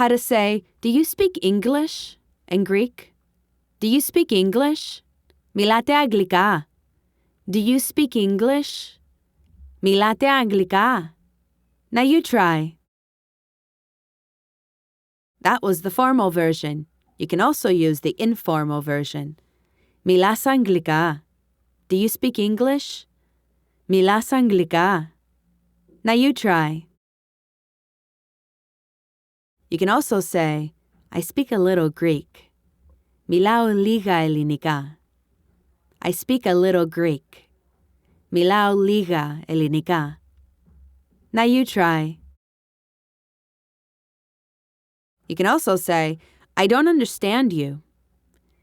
How to say, do you speak English in Greek? Do you speak English? Μιλάτε αγγλικά. Do you speak English? Μιλάτε αγγλικά. Now you try. That was the formal version. You can also use the informal version. Μιλάς αγγλικά. Do you speak English? Μιλάς αγγλικά. Now you try. You can also say, I speak a little Greek. Μιλάω λίγα ελληνικά. I speak a little Greek. Μιλάω λίγα ελληνικά. Now you try. You can also say, I don't understand you.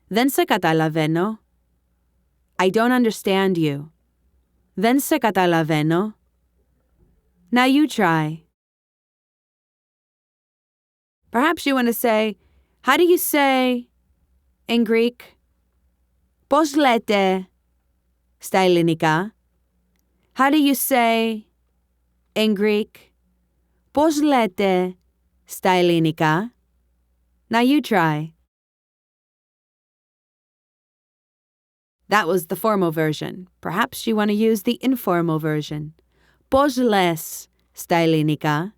Δεν σε καταλαβαίνω. I don't understand you. Δεν σε καταλαβαίνω. Now you try. Perhaps you want to say, how do you say in Greek? Πώς λέτε στα ελληνικά? How do you say in Greek? Πώς λέτε στα ελληνικά? Now you try. That was the formal version. Perhaps you want to use the informal version. Πώς λες στα ελληνικά?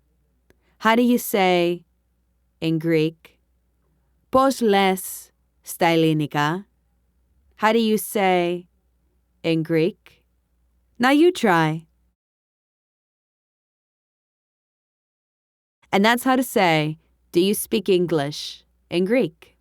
How do you say in Greek? Πώς λες στα ελληνικά? How do you say in Greek? Now you try. And that's how to say, do you speak English in Greek?